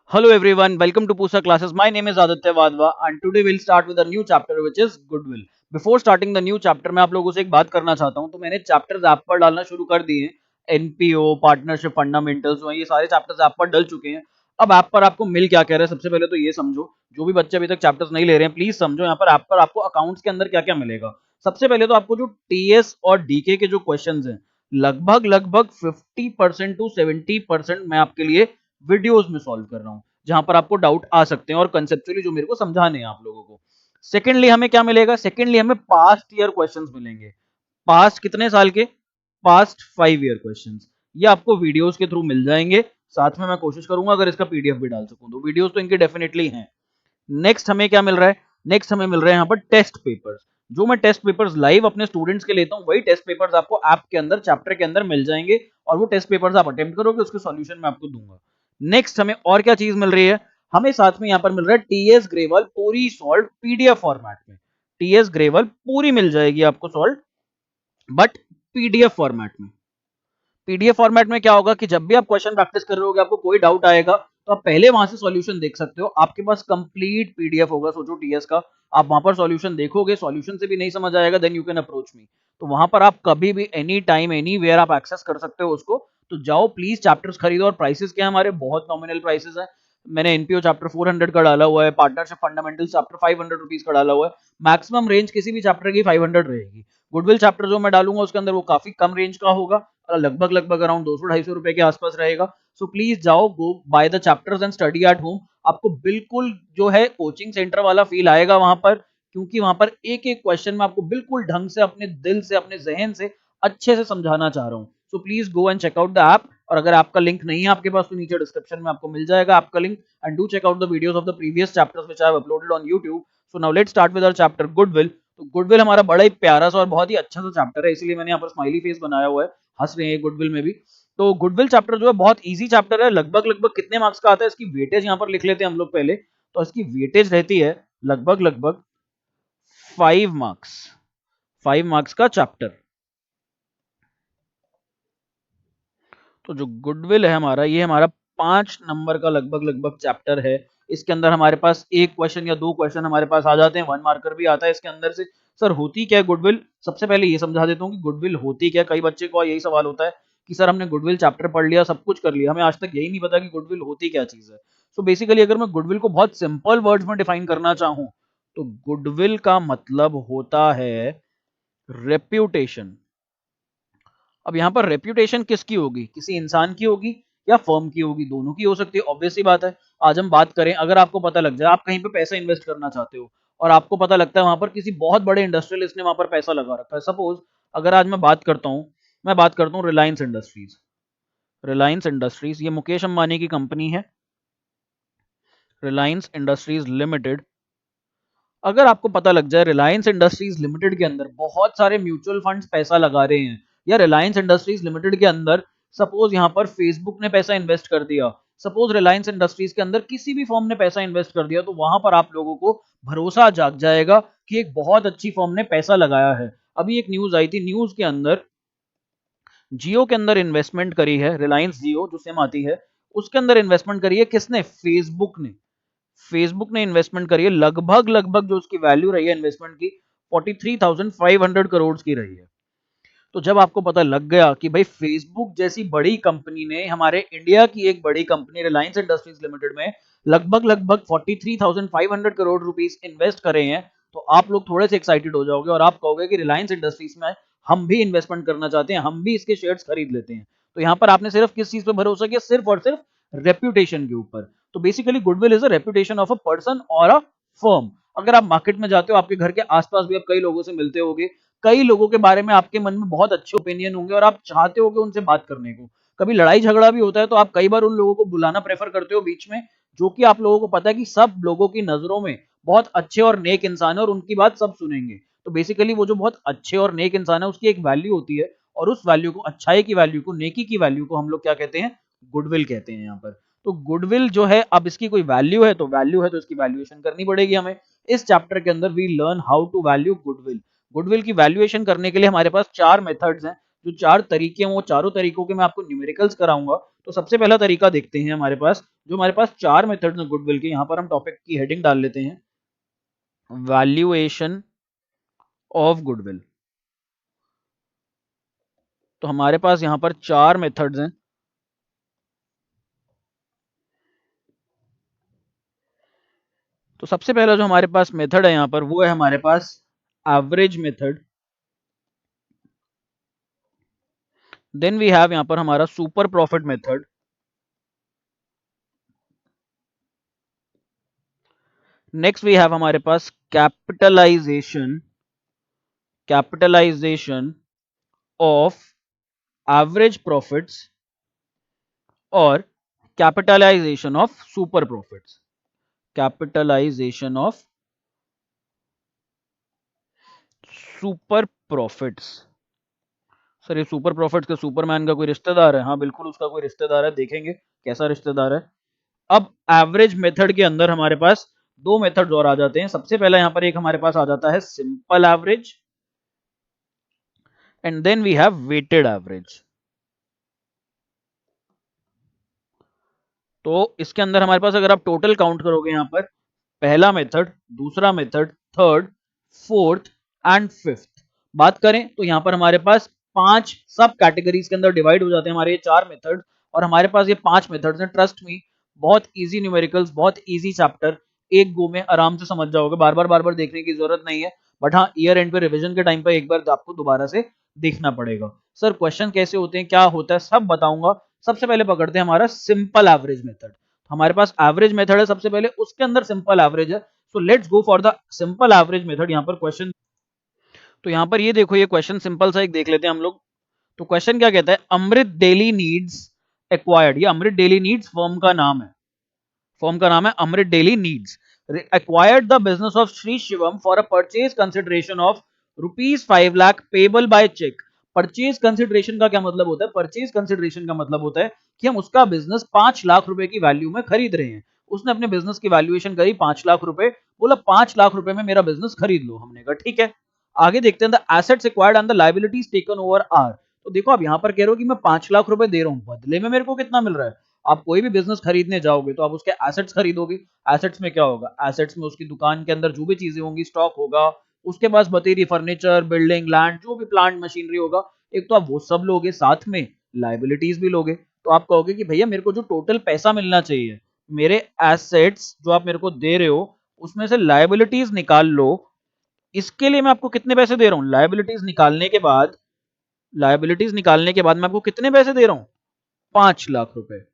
Hello everyone, welcome to Pusa classes. My name is Aditya Wadhwa and today we'll start with a new chapter which is Goodwill. Before starting the new chapter मैं आप लोगों से एक बात करना चाहता हूं। तो मैंने चैप्टर्स ऐप पर डालना शुरू कर दिए हैं। एनपीओ, पार्टनरशिप फंडामेंटल्स, ये सारे चैप्टर्स ऐप पर डल चुके हैं। अब ऐप पर आपको मिल क्या कह रहा है, सबसे पहले तो ये समझो। जो भी बच्चे अभी तक चैप्टर्स नहीं ले रहे हैं प्लीज समझो, यहाँ पर ऐप पर आपको अकाउंट्स के अंदर क्या क्या मिलेगा। सबसे पहले तो आपको जो टीएस और डीके के जो क्वेश्चंस हैं, लगभग लगभग 50% टू 70% मैं आपके लिए वीडियोस में सॉल्व कर रहा हूँ, जहां पर आपको डाउट आ सकते हैं और कंसेप्चुअली जो मेरे को समझाने हैं आप लोगों को। सेकेंडली हमें क्या मिलेगा, सेकेंडली हमें पास्ट ईयर क्वेश्चंस मिलेंगे। पास्ट कितने साल के, पास्ट 5 ईयर क्वेश्चंस, ये आपको वीडियोस के थ्रू मिल जाएंगे। साथ में मैं कोशिश करूंगा अगर इसका पीडीएफ भी डाल सकूं, तो वीडियोस तो इनके डेफिनेटली हैं। नेक्स्ट हमें क्या मिल रहा है, नेक्स्ट हमें मिल रहा है यहाँ पर टेस्ट पेपर्स। जो मैं टेस्ट पेपर्स लाइव अपने स्टूडेंट्स के लेता हूँ, वही टेस्ट पेपर्स आपको ऐप के अंदर चैप्टर के अंदर मिल जाएंगे और वो टेस्ट पेपर्स आप अटेम्प्ट करोगे, उसके सॉल्यूशन मैं आपको दूंगा। नेक्स्ट हमें और क्या चीज मिल रही है, हमें साथ में यहाँ पर मिल रहा है टीएस ग्रेवल पूरी सॉल्व पीडीएफ फॉर्मेट में। टीएस ग्रेवल पूरी मिल जाएगी आपको सॉल्व, बट पीडीएफ फॉर्मेट में। पीडीएफ फॉर्मेट में क्या होगा कि जब भी आप क्वेश्चन प्रैक्टिस कर रहे होगे, आपको कोई डाउट आएगा तो आप पहले वहां से सॉल्यूशन देख सकते हो। आपके पास कंप्लीट पीडीएफ होगा, सोचो टीएस का, आप वहां पर सॉल्यूशन देखोगे, सॉल्यूशन से भी नहीं समझ आएगा, then you can approach me. तो वहां पर आप कभी भी एनी टाइम एनी वेयर आप एक्सेस कर सकते हो उसको। तो जाओ प्लीज चैप्टर्स खरीदो। और प्राइसेस क्या है हमारे, बहुत नॉमिनल प्राइसेस है। मैंने एनपीओ चैप्टर 400 का डाला हुआ है, पार्टनरशिप फंडामेंटल्स चैप्टर 500 रुपीज का डाला हुआ है। मैक्सिमम रेंज किसी भी चैप्टर की 500 रहेगी। गुडविल चैप्टर जो मैं डालूंगा उसके अंदर वो काफी कम रेंज का होगा, लगभग लगभग अराउंड 200-250 रुपए के आसपास रहेगा। सो प्लीज जाओ, go by the chapters and study at home. आपको बिल्कुल जो है कोचिंग सेंटर वाला फील आएगा वहां पर, क्योंकि वहां पर एक एक क्वेश्चन में आपको बिल्कुल ढंग से अपने दिल से अपने जहन से अच्छे से समझाना चाह रहा हूँ। So please go and check out the app. और अगर आपका लिंक नहीं है आपके पास तो नीचे डिस्क्रिप्शन में आपको मिल जाएगा आपका link. And do check out the videos of the previous chapters which I have uploaded on YouTube। So now let's start with our chapter goodwill. तो गुडविल हमारा बड़ा ही प्यारा सा और बहुत ही अच्छा सा चैप्टर है, इसलिए मैंने यहाँ पर स्माइली फेस बनाया हुआ है, हंस रहे हैं गुडविल में भी। तो गुडविल चैप्टर जो है बहुत इजी चैप्टर है। लगभग लगभग कितने मार्क्स का आता है, इसकी वेटेज यहाँ पर लिख लेते हैं हम लोग पहले। तो इसकी वेटेज रहती है लगभग लगभग 5 मार्क्स, 5 मार्क्स का चैप्टर। तो जो गुडविल है हमारा, ये हमारा 5 नंबर का लगभग लगभग चैप्टर है। इसके अंदर हमारे पास एक क्वेश्चन या दो क्वेश्चन हमारे पास आ जाते हैं, 1 मार्कर भी आता है इसके अंदर से। सर होती क्या है गुडविल, सबसे पहले ये समझा देता हूँ कि गुडविल होती क्या। कई बच्चे को यही सवाल होता है कि सर हमने गुडविल चैप्टर पढ़ लिया, सब कुछ कर लिया, हमें आज तक यही नहीं पता कि गुडविल होती क्या चीज है। सो बेसिकली अगर मैं गुडविल को बहुत सिंपल वर्ड्स में डिफाइन करना चाहूँ, तो गुडविल का मतलब होता है रेप्यूटेशन। अब यहाँ पर रेप्यूटेशन किसकी होगी, किसी इंसान की होगी या फर्म की होगी, दोनों की हो सकती है, ऑब्वियस सी बात है। आज हम बात करें, अगर आपको पता लग जाए आप कहीं पे पैसा इन्वेस्ट करना चाहते हो और आपको पता लगता है वहां पर किसी बहुत बड़े इंडस्ट्रियलिस्ट ने वहां पर पैसा लगा रखा है। सपोज अगर आज मैं बात करता हूँ रिलायंस इंडस्ट्रीज। रिलायंस इंडस्ट्रीज ये मुकेश अंबानी की कंपनी है, रिलायंस इंडस्ट्रीज लिमिटेड। अगर आपको पता लग जाए रिलायंस इंडस्ट्रीज लिमिटेड के अंदर बहुत सारे म्यूचुअल फंड्स पैसा लगा रहे हैं, या रिलायंस इंडस्ट्रीज लिमिटेड के अंदर सपोज यहां पर फेसबुक ने पैसा इन्वेस्ट कर दिया, सपोज रिलायंस इंडस्ट्रीज के अंदर किसी भी फर्म ने पैसा इन्वेस्ट कर दिया, तो वहां पर आप लोगों को भरोसा जाग जाएगा कि एक बहुत अच्छी फर्म ने पैसा लगाया है। अभी एक न्यूज आई थी, न्यूज के अंदर जियो के अंदर इन्वेस्टमेंट करी है, रिलायंस जियो जो सिम आती है उसके अंदर इन्वेस्टमेंट करी है किसने, फेसबुक ने। फेसबुक ने इन्वेस्टमेंट करी है, लगभग लगभग जो उसकी वैल्यू रही है इन्वेस्टमेंट की 43,500 करोड़ की रही है। तो जब आपको पता लग गया कि भाई फेसबुक जैसी बड़ी कंपनी ने हमारे इंडिया की एक बड़ी कंपनी रिलायंस इंडस्ट्रीज लिमिटेड में लगभग लगभग 43,500 करोड़ रुपीस इन्वेस्ट करे हैं, तो आप लोग थोड़े से एक्साइटेड हो जाओगे और आप कहोगे कि रिलायंस इंडस्ट्रीज में हम भी इन्वेस्टमेंट करना चाहते हैं, हम भी इसके शेयर्स खरीद लेते हैं। तो यहाँ पर आपने सिर्फ किस चीज पर भरोसा किया, सिर्फ और सिर्फ रेप्यूटेशन के ऊपर। तो basically goodwill is a reputation of a person और अ फर्म। अगर आप मार्केट में जाते हो, आपके घर के आसपास भी आप कई लोगों से मिलते होगे, कई लोगों के बारे में आपके मन में बहुत अच्छे ओपिनियन होंगे और आप चाहते हो कि उनसे बात करने को। कभी लड़ाई झगड़ा भी होता है तो आप कई बार उन लोगों को बुलाना प्रेफर करते हो बीच में, जो कि आप लोगों को पता है कि सब लोगों की नजरों में बहुत अच्छे और नेक इंसान है और उनकी बात सब सुनेंगे। तो बेसिकली वो जो बहुत अच्छे और नेक इंसान है उसकी एक वैल्यू होती है, और उस वैल्यू को, अच्छाई की वैल्यू को, नेकी की वैल्यू को हम लोग क्या कहते हैं, गुडविल कहते हैं यहाँ पर। तो गुडविल जो है, अब इसकी कोई वैल्यू है तो इसकी वैल्यूएशन करनी पड़ेगी हमें। इस चैप्टर के अंदर we learn how to value goodwill. Goodwill की वैल्यूएशन करने के लिए हमारे पास 4 मेथड्स हैं, जो 4 तरीके हैं, वो चारों तरीकों के मैं आपको न्यूमेरिकल्स कराऊंगा। तो सबसे पहला तरीका देखते हैं हमारे पास, जो हमारे पास 4 मेथड्स हैं गुडविल के, यहाँ पर हम टॉपिक की हेडिंग डाल लेते हैं वैल्यूएशन ऑफ गुडविल। तो हमारे पास यहाँ पर 4 मेथड्स हैं। तो सबसे पहला जो हमारे पास मेथड है यहाँ पर वो है हमारे पास average method. Then we have यहाँ पर हमारा super profit method. Next we have हमारे पास कैपिटलाइजेशन ऑफ एवरेज प्रॉफिट्स और capitalisation of super profits. Capitalisation of super profits. Sir ये सुपर प्रॉफिट्स के सुपरमैन का कोई रिश्तेदार है? हाँ बिल्कुल उसका कोई रिश्तेदार है, देखेंगे कैसा रिश्तेदार है। अब एवरेज मेथड के अंदर हमारे पास दो मेथड्स और आ जाते हैं। सबसे पहला यहां पर एक हमारे पास आ जाता है simple average and then we have weighted average. तो इसके अंदर हमारे पास अगर आप टोटल काउंट करोगे यहां पर पहला मेथड, दूसरा method, third, fourth and fifth बात करें तो यहां पर हमारे पास 5 सब कैटेगरीज के अंदर डिवाइड हो जाते हैं हमारे ये 4 मेथड, और हमारे पास ये 5 मेथड्स हैं। ट्रस्ट मी बहुत इजी न्यूमेरिकल्स, बहुत इजी चैप्टर, एक गो में आराम से समझ जाओगे, बार बार देखने की जरूरत नहीं है। बट हाँ ईयर एंड पे रिवीजन के टाइम पे एक बार आपको दोबारा से देखना पड़ेगा। सर क्वेश्चन कैसे होते हैं, क्या होता है, सब बताऊंगा। सबसे पहले पकड़ते हैं हमारा सिंपल एवरेज मेथड। हमारे पास एवरेज मेथड है सबसे पहले, उसके अंदर सिंपल एवरेज है। So let's go for the simple average method. यहाँ पर क्वेश्चन, तो यहाँ पर ये देखो, ये क्वेश्चन सिंपल सा एक देख लेते हैं हम लोग। तो क्वेश्चन क्या कहता है, अमृत डेली नीड्स एक्वायर्ड। ये अमृत डेली नीड्स फर्म का नाम है, फर्म का नाम है Amrit Daily Needs, acquired the business of Sri Shivam for a purchase consideration of ₹5 lakh payable by check। Purchase consideration का क्या मतलब होता है? परचेज कंसिडरेशन का मतलब होता है कि हम उसका बिजनेस 5 लाख रुपए की वैल्यू में खरीद रहे हैं। उसने अपने बिजनेस की वैल्यूएशन करी 5 लाख रुपए, बोला 5 लाख रुपए में मेरा बिजनेस खरीद लो। हमने कहा ठीक है। आगे देखते हैं the assets acquired and the liabilities taken over are. तो देखो आप यहां पर कह रहे हो कि मैं 5 लाख रुपए दे रहा हूं, बदले में मेरे को कितना मिल रहा है? आप कोई भी बिजनेस खरीदने जाओगे तो आप उसके एसेट्स खरीदोगे। एसेट्स में क्या होगा? एसेट्स में उसकी दुकान के अंदर जो भी चीजें होंगी, स्टॉक होगा, उसके पास बतेरी, फर्नीचर, बिल्डिंग, लैंड, जो भी प्लांट मशीनरी होगा, एक तो आप वो सब लोगे, साथ में लायबिलिटीज भी लोगे। तो आप कहोगे कि भैया मेरे को जो टोटल पैसा मिलना चाहिए, मेरे एसेट्स जो आप मेरे को दे रहे हो उसमें से लायबिलिटीज निकाल लो। इसके लिए मैं आपको कितने पैसे दे रहा हूं? लायबिलिटीज निकालने के बाद मैं आपको कितने पैसे दे रहा हूं? 5 लाख रुपए।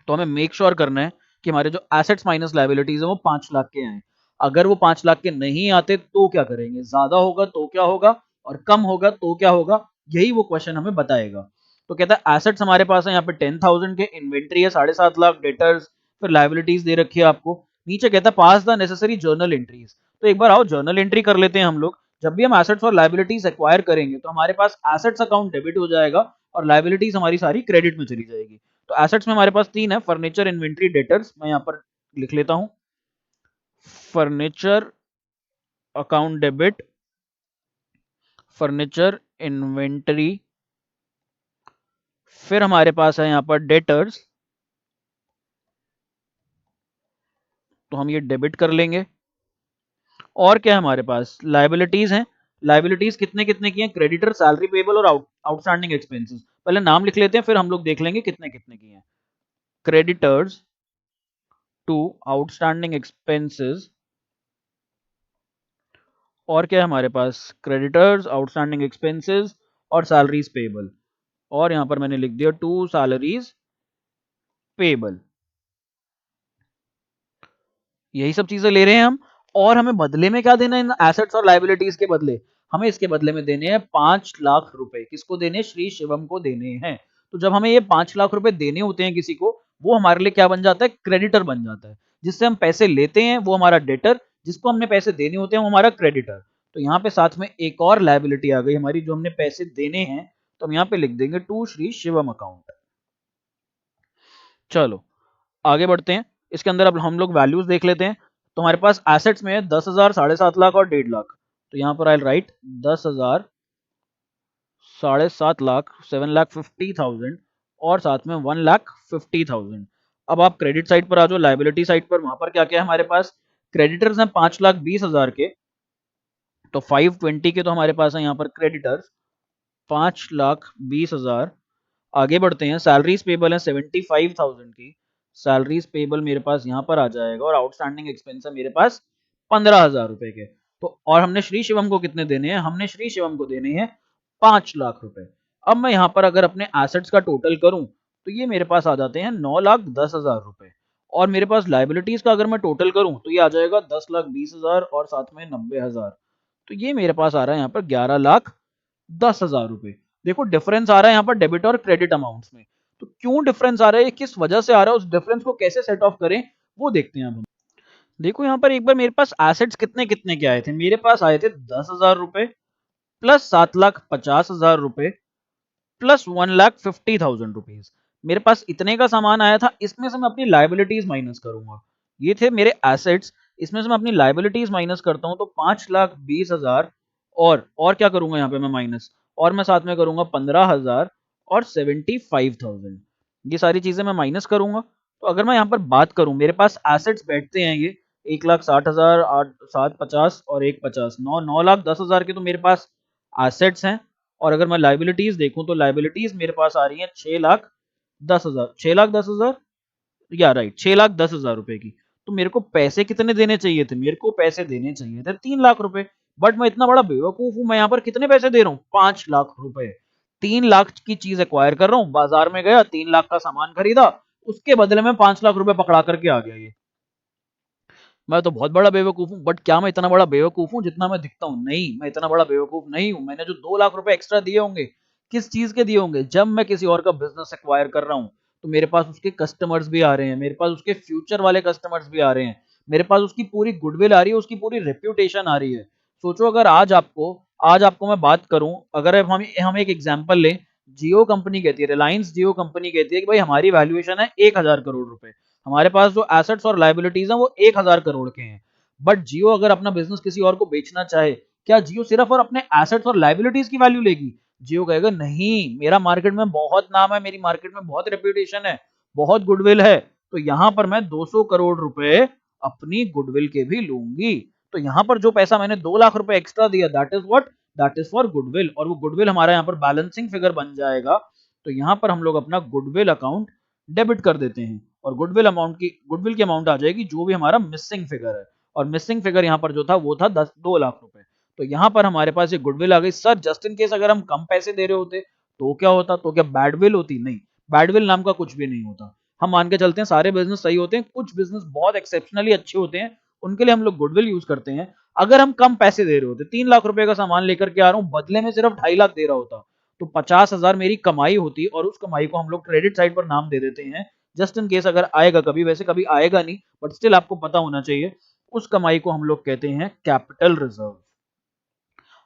तो हमें मेक श्योर करना है कि हमारे जो एसेट्स माइनस लायबिलिटीज है वो 5 लाख के आए। अगर वो 5 लाख के नहीं आते तो क्या करेंगे? ज्यादा होगा तो क्या होगा, और कम होगा तो क्या होगा? यही वो क्वेश्चन हमें बताएगा। तो कहता है एसेट्स हमारे पास है यहाँ पे 10,000 के, इन्वेंट्री है 7.5 लाख, डेटर्स, फिर लायबिलिटीज दे रखी है आपको। नीचे कहता है पास द नेसेसरी जर्नल एंट्रीज। तो एक बार आओ जर्नल एंट्री कर लेते हैं हम लोग। जब भी हम एसेट्स और लायबिलिटीज एक्वायर करेंगे तो हमारे पास एसेट्स अकाउंट डेबिट हो जाएगा और लायबिलिटीज हमारी सारी क्रेडिट में चली जाएगी। तो एसेट्स में हमारे पास 3 है, फर्नीचर, इन्वेंट्री, डेटर्स। मैं यहाँ पर लिख लेता हूं, furniture account debit, furniture, inventory, फिर हमारे पास है यहाँ पर डेटर्स, तो हम ये डेबिट कर लेंगे। और क्या है हमारे पास? लायबिलिटीज हैं। लायबिलिटीज कितने कितने की हैं? क्रेडिटर, सैलरी पेबल और आउटस्टैंडिंग एक्सपेंसेस। पहले नाम लिख लेते हैं फिर हम लोग देख लेंगे कितने कितने की हैं। क्रेडिटर्स टू आउटस्टैंडिंग एक्सपेंसेस, और क्या है हमारे पास? क्रेडिटर्स, आउटस्टैंडिंग एक्सपेंसेस और सैलरीज पेबल। और यहां पर मैंने लिख दिया टू सैलरीज पेबल। यही सब चीजें ले रहे हैं हम। और हमें बदले में क्या देना है इन एसेट्स और लायबिलिटीज के बदले? हमें इसके बदले में देने हैं 5 लाख रुपए। किसको देने हैं? श्री शिवम को देने हैं। तो जब हमें ये 5 लाख रुपए देने होते हैं किसी को, वो हमारे लिए क्या बन जाता है? क्रेडिटर बन जाता है। जिससे हम पैसे लेते हैं वो हमारा डेटर, जिसको हमने पैसे देने होते हैं वो हमारा क्रेडिटर। तो यहाँ पे साथ में एक और लायबिलिटी आ गई हमारी, जो हमने पैसे देने हैं, तो हम यहाँ पे लिख देंगे टू श्री शिवम अकाउंट। चलो आगे बढ़ते हैं। इसके अंदर अब हम लोग वैल्यूज देख लेते हैं। तो हमारे पास एसेट्स में 10,000, 7.5 लाख और 1.5 लाख। तो यहाँ पर आई राइट 10,000, 7.5 लाख, 7,50,000 और साथ में 1,50,000। अब आप क्रेडिट साइड पर आ जाओ, लाइबिलिटी साइड पर, वहां पर क्या क्या है हमारे पास, क्रेडिटर्स हैं 5,20,000 के, तो 520 के तो हमारे पास है यहाँ पर क्रेडिटर्स 5,20,000। आगे बढ़ते हैं, सैलरीज पेबल है 75,000 की, सैलरीज पेबल मेरे पास यहाँ पर आ जाएगा, और आउटस्टैंडिंग एक्सपेंस है मेरे पास 15,000 रुपए के। तो और हमने श्री शिवम को कितने देने हैं, हमने श्री शिवम को देने हैं 5 लाख रुपए। अब मैं यहाँ पर अगर अपने एसेट्स का टोटल करूं तो ये मेरे पास आ जाते हैं 9,10,000 रुपए, और मेरे पास लाइबिलिटीज का अगर मैं टोटल करूं तो ये आ जाएगा 10,20,000 और साथ में 90,000, तो ये मेरे पास आ रहा है यहाँ पर 11,10,000 रुपए। देखो डिफरेंस आ रहा है यहाँ पर डेबिट और क्रेडिट अमाउंट्स में, तो क्यों डिफरेंस आ रहा है, किस वजह से आ रहा है, उस डिफरेंस को कैसे सेट ऑफ करें वो देखते हैं अब हम। देखो यहाँ पर एक बार मेरे पास एसेट्स कितने कितने के आए थे, मेरे पास आए थे 10,000 रुपए प्लस 7,50,000 रुपए प्लस 1,50,000 रुपीज, मेरे पास इतने का सामान आया था। इसमें से मैं अपनी लाइबिलिटीज माइनस करूंगा, ये थे मेरे एसेट्स, इसमें से मैं अपनी लाइबिलिटीज माइनस करता हूं तो 5,20,000, और क्या करूंगा यहाँ पे मैं माइनस, और मैं साथ में करूंगा 15,000 और 75,000, ये सारी चीजें मैं माइनस करूंगा। तो अगर मैं यहाँ पर बात करूं, मेरे पास एसेट्स बैठते हैं ये 1,60,000, 7,50 और 1,50, 9,10,000 के तो मेरे पास एसेट्स हैं। और अगर मैं लाइबिलिटीज देखूं तो लाइबिलिटीज मेरे पास आ रही है 6,10,000, 6,10,000 या राइट 6,10,000 रुपए की। तो मेरे को पैसे कितने देने चाहिए थे, मेरे को पैसे देने चाहिए थे 3 लाख रुपए, बट मैं इतना बड़ा बेवकूफ हूं, मैं यहाँ पर कितने पैसे दे रहा हूँ 5 लाख रुपए। 3 लाख की चीज एक्वायर कर रहा हूँ, बाजार में गया 3 लाख का सामान खरीदा, उसके बदले में 5 लाख रुपए पकड़ा करके आ गया ये। मैं तो बहुत बड़ा बेवकूफ हूँ, बट क्या मैं इतना बड़ा बेवकूफ हूँ जितना मैं दिखता हूँ, नहीं मैं इतना बड़ा बेवकूफ नहीं हूँ। मैंने जो 2 लाख रुपए एक्स्ट्रा दिए होंगे, किस चीज के दिए होंगे, जब मैं किसी और का बिजनेस एक्वायर कर रहा हूँ तो मेरे पास उसके कस्टमर्स भी आ रहे हैं, मेरे पास उसके फ्यूचर वाले कस्टमर्स भी आ रहे हैं, मेरे पास उसकी पूरी गुडविल आ रही है, उसकी पूरी रेप्यूटेशन आ रही है। सोचो अगर आज आपको मैं बात करूं, अगर हम एक एग्जांपल लें, जियो कंपनी कहती है, रिलायंस जियो कंपनी कहती है कि भाई हमारी वैल्यूएशन है 1,000 करोड़ रुपए, हमारे पास जो एसेट्स और लाइबिलिटीज हैं वो 1,000 करोड़ के हैं। बट जियो अगर अपना बिजनेस किसी और को बेचना चाहे, क्या जियो सिर्फ और अपने एसेट्स और लाइबिलिटीज की वैल्यू लेगी? जियो कहेगा नहीं, मेरा मार्केट में बहुत नाम है, मेरी मार्केट में बहुत रेप्यूटेशन है, बहुत गुडविल है, तो यहां पर मैं 200 करोड़ रुपए अपनी गुडविल के भी लूंगी। तो यहां पर जो पैसा मैंने 2 लाख रुपए एक्स्ट्रा दिया, that is what, that is for goodwill, और वो गुडविल हमारा यहाँ पर बैलेंसिंग फिगर बन जाएगा। तो यहाँ पर हम लोग अपना गुडविल अकाउंट डेबिट कर देते हैं, और गुडविल की अमाउंट आ जाएगी जो भी हमारा मिसिंग फिगर है, और मिसिंग फिगर यहाँ पर जो था वो था 2 लाख रुपए। तो यहाँ पर हमारे पास ये गुडविल आ गई। सर जस्ट इन केस अगर हम कम पैसे दे रहे होते तो क्या होता, तो क्या बैडविल होती? नहीं, बैडविल नाम का कुछ भी नहीं होता। हम मान के चलते हैं सारे बिजनेस सही होते हैं, कुछ बिजनेस बहुत एक्सेप्शनली अच्छे होते हैं, उनके लिए हम लोग गुडविल यूज करते हैं। अगर हम कम पैसे दे रहे होते, 3 लाख रुपए का सामान लेकर के आ रहा हूँ, बदले में सिर्फ 2.5 लाख दे रहा होता, तो 50,000 मेरी कमाई होती, और उस कमाई को हम लोग क्रेडिट साइड पर नाम दे देते हैं, जस्ट इन केस अगर आएगा कभी, वैसे कभी आएगा नहीं, बट स्टिल आपको पता होना चाहिए, उस कमाई को हम लोग कहते हैं कैपिटल रिजर्व।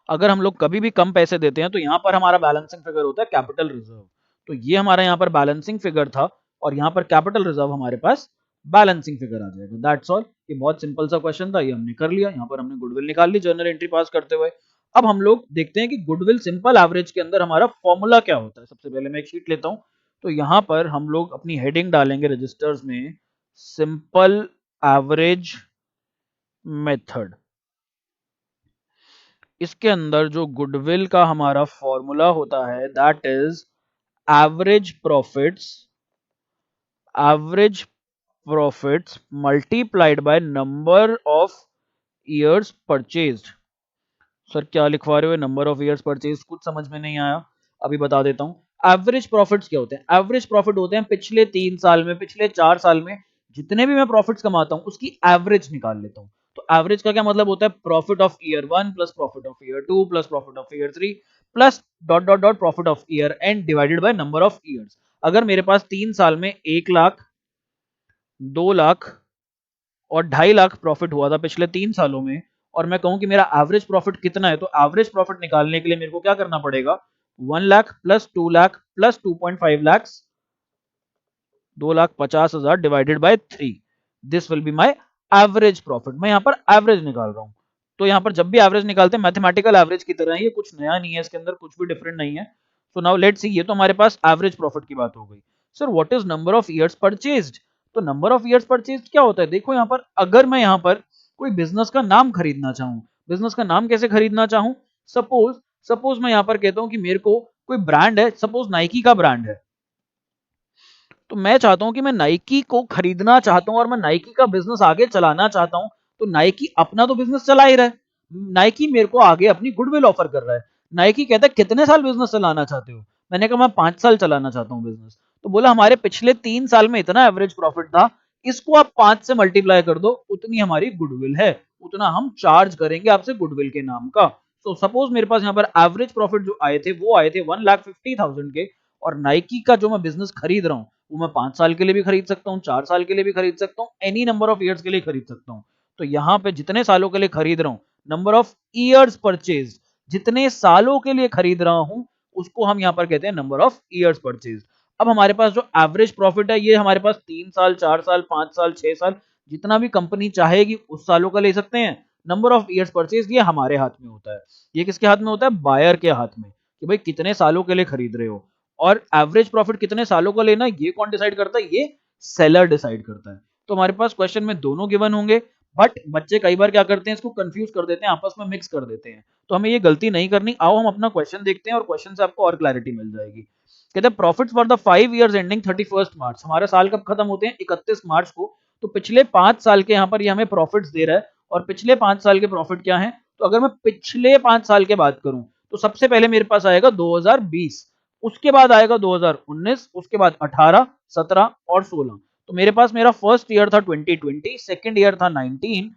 अगर हम लोग कभी भी कम पैसे देते हैं तो यहाँ पर हमारा बैलेंसिंग फिगर होता है कैपिटल रिजर्व। तो ये हमारा यहाँ पर बैलेंसिंग फिगर था, और यहाँ पर कैपिटल रिजर्व हमारे पास बैलेंसिंग फिगर आ जाएगा। That's all. ये बहुत सिंपल सा क्वेश्चन था, ये हमने कर लिया। यहाँ पर हमने गुडविल निकाल ली जर्नल एंट्री पास करते हुए। अब हम लोग देखते हैं कि गुडविल सिंपल एवरेज के अंदर हमारा फॉर्मूला क्या होता है। सबसे पहले मैं एक शीट लेता हूँ, तो यहाँ पर हम लोग अपनी हेडिंग डालेंगे रजिस्टर्स में, सिंपल एवरेज मेथड। इसके अंदर जो गुडविल का हमारा फॉर्मूला होता है that is average profits multiplied by number of years purchased. Sir क्या लिखवा रहे हो, नंबर ऑफ ईयर्स परचेज, कुछ समझ में नहीं आया, अभी बता देता हूं। एवरेज प्रॉफिट्स क्या होते हैं? एवरेज प्रॉफिट होते हैं पिछले 3 साल में, पिछले 4 साल में जितने भी मैं प्रॉफिट्स कमाता हूं उसकी एवरेज निकाल लेता हूं। तो एवरेज का क्या मतलब होता है? Profit of year 1 plus profit of year 2 plus profit of year 3 plus dot dot dot profit of year and divided by number of years. अगर मेरे पास 3 साल में 1 लाख, 2 लाख और 2.5 लाख प्रॉफिट हुआ था पिछले 3 सालों में, और मैं कहूं कि मेरा एवरेज प्रॉफिट कितना है, तो एवरेज प्रॉफिट निकालने के लिए मेरे को क्या करना पड़ेगा? 1 lakh plus 2 lakh plus 2.5 lakh, 2,50,000 divided by 3, this will be my average profit. मैं यहां पर एवरेज निकाल रहा हूं। तो यहां पर जब भी एवरेज निकालते हैं मैथमेटिकल एवरेज की तरह, ये कुछ नया नहीं है, इसके अंदर कुछ भी डिफरेंट नहीं है। सो नाउ लेट्स सी, ये तो हमारे पास एवरेज प्रॉफिट की बात हो गई। Sir what is number of years purchased? तो नंबर ऑफ ईयर्स परचेज क्या होता है, देखो यहाँ पर अगर मैं यहाँ पर कोई बिजनेस का नाम खरीदना चाहूँ, बिजनेस का नाम कैसे खरीदना चाहूँ, सपोज सपोज मैं यहाँ पर कहता हूँ कि मेरे को कोई ब्रांड है, सपोज नाइकी का ब्रांड है, तो मैं चाहता हूं कि मैं नाइकी को खरीदना चाहता हूं और मैं नाइकी का बिजनेस आगे चलाना चाहता हूं। तो नाइकी अपना तो बिजनेस चला ही रहा है, नाइकी मेरे को आगे अपनी गुडविल ऑफर कर रहा है। नाइकी कहता है कितने साल बिजनेस चलाना चाहते हो, मैंने कहा मैं 5 साल चलाना चाहता हूँ बिजनेस। तो बोला हमारे पिछले 3 साल में इतना एवरेज प्रॉफिट था, इसको आप 5 से मल्टीप्लाई कर दो, उतनी हमारी गुडविल है, उतना हम चार्ज करेंगे आपसे गुडविल के नाम का। तो सपोज मेरे पास यहाँ पर एवरेज प्रॉफिट जो आए थे वो आए थे 1,50,000 के, और नाइकी का जो मैं बिजनेस खरीद रहा हूँ वो मैं 5 साल के लिए भी खरीद सकता हूँ, 4 साल के लिए भी खरीद सकता हूँ, एनी नंबर ऑफ ईयर्स के लिए खरीद सकता हूँ। तो यहाँ पे जितने सालों के लिए खरीद रहा हूँ, नंबर ऑफ ईयर्स परचेज, जितने सालों के लिए खरीद रहा हूँ उसको हम यहाँ पर कहते हैं नंबर ऑफ ईयर्स परचेज। अब हमारे पास जो एवरेज प्रॉफिट है ये हमारे पास 3 साल, 4 साल, 5 साल, 6 साल, जितना भी कंपनी चाहेगी उस सालों का ले सकते हैं। नंबर ऑफ ईयर्स परचेज ये हमारे हाथ में होता है, ये किसके हाथ में होता है, बायर के हाथ में, कि भाई कितने सालों के लिए खरीद रहे हो। और एवरेज प्रॉफिट कितने सालों का लेना ये कौन डिसाइड करता है, ये सेलर डिसाइड करता है। तो हमारे पास क्वेश्चन में दोनों गिवन होंगे, बट बच्चे कई बार क्या करते हैं, इसको कंफ्यूज कर देते हैं, आपस में मिक्स कर देते हैं, तो हमें ये गलती नहीं करनी। आओ हम अपना क्वेश्चन देखते हैं और क्वेश्चन से आपको और क्लैरिटी मिल जाएगी। कहते हैं profit for the 5 years ending 31 मार्च, हमारे साल कब खत्म होते हैं, 31 मार्च को। तो पिछले 5 साल के यहाँ पर ये हमें प्रॉफिट्स दे रहा है, और पिछले 5 साल के प्रॉफिट क्या है, तो अगर मैं पिछले 5 साल के बात करूं तो सबसे पहले मेरे पास आएगा 2020, उसके बाद आएगा 2019, उसके बाद 18, 17 और 16। तो मेरे पास मेरा फर्स्ट ईयर था 2020, सेकंड ईयर था 19,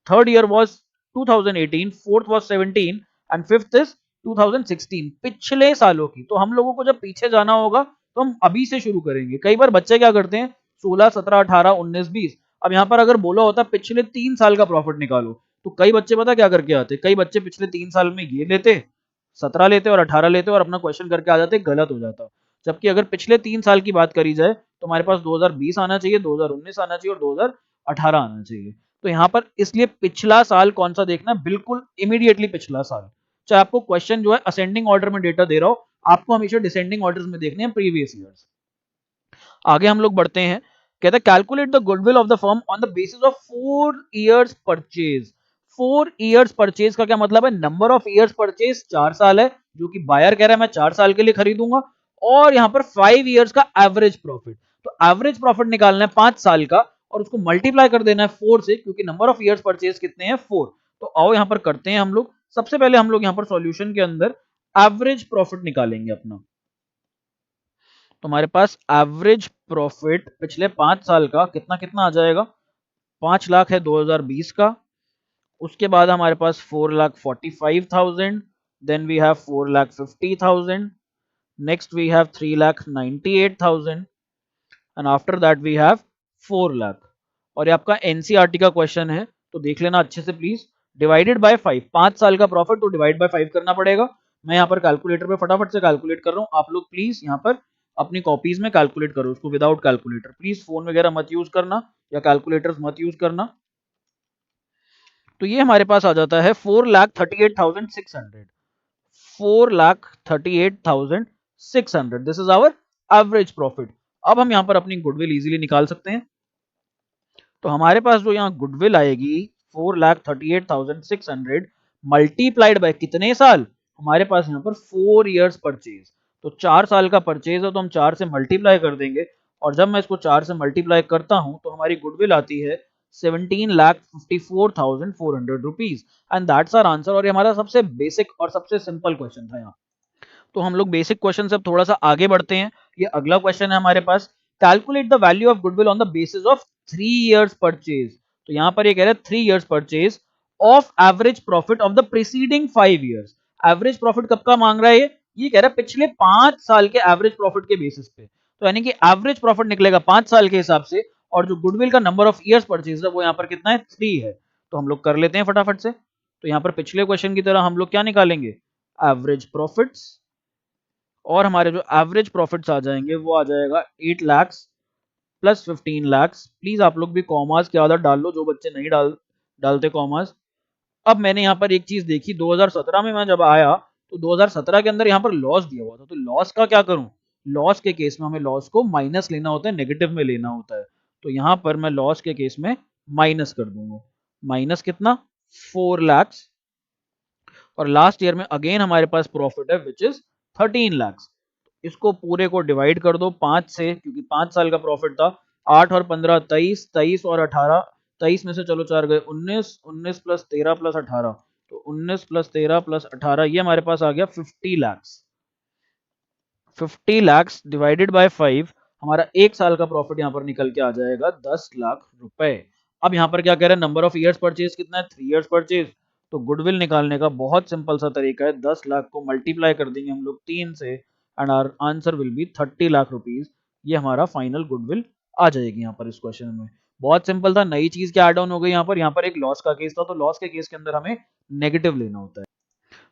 third year was 2018, fourth was 17 and fifth is 2016, पिछले सालों की। तो हम लोगों को जब पीछे जाना होगा तो हम अभी से शुरू करेंगे। कई बार बच्चे क्या करते हैं 16, 17, 18, 19, 20, अब यहाँ पर अगर बोला होता पिछले 3 साल का प्रॉफिट निकालो, तो कई बच्चे पता क्या करके आते, कई बच्चे पिछले 3 साल में ये लेते, 17 लेते और 18 लेते और अपना क्वेश्चन करके आ जाते, गलत हो जाता। जबकि अगर पिछले 3 साल की बात करी जाए तो हमारे पास 2020 आना चाहिए, 2019 आना चाहिए और 2018 आना चाहिए। तो यहाँ पर इसलिए पिछला साल कौन सा देखना है, बिल्कुल इमीडिएटली पिछला साल। चाहे आपको क्वेश्चन जो है असेंडिंग ऑर्डर में डेटा दे रहा हो, आपको हमेशा डिसेंडिंग ऑर्डर में देखने हैं प्रीवियस ईयर्स। आगे हम लोग बढ़ते हैं, कहते हैं calculate the goodwill of the firm on the basis of 4 years purchase. 4 years purchase का क्या मतलब है, नंबर ऑफ ईयर्स परचेज 4 साल है, जो कि बायर कह रहा है मैं 4 साल के लिए खरीदूंगा, और यहाँ पर 5 years का एवरेज प्रॉफिट। तो एवरेज प्रॉफिट निकालना है 5 साल का और उसको मल्टीप्लाई कर देना है 4 से, क्योंकि नंबर ऑफ ईयर्स परचेज कितने हैं 4। तो आओ यहाँ पर करते हैं हम लोग, सबसे पहले हम लोग यहाँ पर सॉल्यूशन के अंदर एवरेज प्रॉफिट निकालेंगे अपना। तो हमारे पास एवरेज प्रॉफिट पिछले 5 साल का कितना कितना आ जाएगा, 5 लाख है 2020 का, उसके बाद हमारे पास 4,45,000, then we have 4,50,000, next we have 3,98,000 and after that we have 4 lakh. और ये आपका एनसीईआरटी का क्वेश्चन है, तो देख लेना अच्छे से प्लीज। डिवाइडेड बाय 5, 5 साल का प्रॉफिट तो डिवाइड बाय 5 करना पड़ेगा। मैं यहाँ पर कैलकुलेटर पे फटाफट से कैलकुलेट कर रहा हूँ, आप लोग प्लीज यहाँ पर अपनी कॉपीज में कैलकुलेट करो उसको विदाउट कैलकुलेटर, प्लीज फोन वगैरह मत यूज करना या कैलकुलेटर्स मत यूज करना। तो ये हमारे पास आ जाता है 4,38,600, 4,38,600, this is our average profit. अब हम यहाँ पर अपनी गुडविल इजीली निकाल सकते हैं। तो हमारे पास जो यहाँ गुडविल आएगी 4,38,600 मल्टीप्लाइड बाय कितने साल, हमारे पास यहाँ पर 4 years परचेज। तो 4 साल का परचेज है तो हम 4 से मल्टीप्लाई कर देंगे, और जब मैं इसको 4 से मल्टीप्लाई करता हूं तो हमारी गुडविल आती है 17,54,400 rupees, and that's our answer. और ये हमारा सबसे बेसिक और सबसे सिंपल क्वेश्चन था यहाँ। तो हम लोग बेसिक क्वेश्चन से अब थोड़ा सा आगे बढ़ते हैं। ये अगला क्वेश्चन है हमारे पास, calculate the value of goodwill on the basis of 3 years purchase. तो यहाँ पर ये कह रहे हैं 3 years purchase of average profit of the preceding 5 years। Average profit कब का मांग रहा है ये कह रहा है पिछले 5 साल के एवरेज प्रॉफिट के बेसिस पे। तो यानी कि एवरेज प्रॉफिट निकलेगा 5 साल के हिसाब से, और जो गुडविल का नंबर ऑफ ईयर्स परचेज है वो यहाँ पर कितना है 3 है। तो हम लोग कर लेते हैं फटाफट से। तो यहाँ पर पिछले क्वेश्चन की तरह हम लोग क्या निकालेंगे, एवरेज प्रॉफिट्स, और हमारे जो एवरेज प्रॉफिट्स आ जाएंगे वो आ जाएगा 8 लाख प्लस 15 लाख। प्लीज आप लोग भी कॉमास की आदत डाल लो, जो बच्चे नहीं डालते कॉमास। अब मैंने यहाँ पर एक चीज देखी, 2017 में मैं जब आया तो 2017 के अंदर यहाँ पर लॉस दिया हुआ था, तो लॉस का क्या करूं, लॉस के केस में हमें लॉस को माइनस लेना होता है, नेगेटिव में लेना होता है। तो यहां पर मैं लॉस के केस में माइनस कर दूंगा, माइनस कितना 4 लाख, और लास्ट ईयर में अगेन हमारे पास प्रॉफिट है विच इज 13 लाख। इसको पूरे को डिवाइड कर दो 5 से, क्योंकि 5 साल का प्रॉफिट था। 8 और 15 23, 23 और 18, 23 में से चलो 4 गए 19, 19 प्लस 13 प्लस 18, तो 19 प्लस 13 प्लस 18 ये हमारे पास आ गया 50 लाख। 50 लाख डिवाइडेड बाय 5, हमारा एक साल का प्रॉफिट यहाँ पर निकल के आ जाएगा 10 लाख रुपए। अब यहाँ पर क्या कह रहे हैं, नंबर ऑफ इयर्स परचेज कितना है, 3 इयर्स परचेज। तो गुडविल निकालने का बहुत सिंपल सा तरीका है, 10 लाख को मल्टीप्लाई कर देंगे हम लोग 3 से, and our answer will be 30 lakh rupees. ये हमारा फाइनल गुडविल आ जाएगी यहाँ पर इस क्वेश्चन में। बहुत सिंपल था, नई चीज क्या ऐड ऑन हो गई यहाँ पर एक लॉस का केस था, तो लॉस के केस के अंदर हमें नेगेटिव लेना होता है।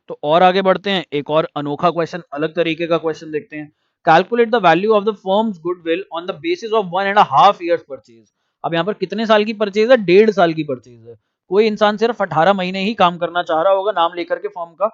तो और आगे बढ़ते हैं, एक और अनोखा क्वेश्चन, अलग तरीके का क्वेश्चन देखते हैं। Calculate the value of the firms goodwill on the basis of 1.5 years purchase. अब यहाँ पर कितने साल की परचेज है, 1.5 साल की परचेज है। कोई इंसान सिर्फ 18 महीने ही काम करना चाह रहा होगा नाम लेकर के फर्म का।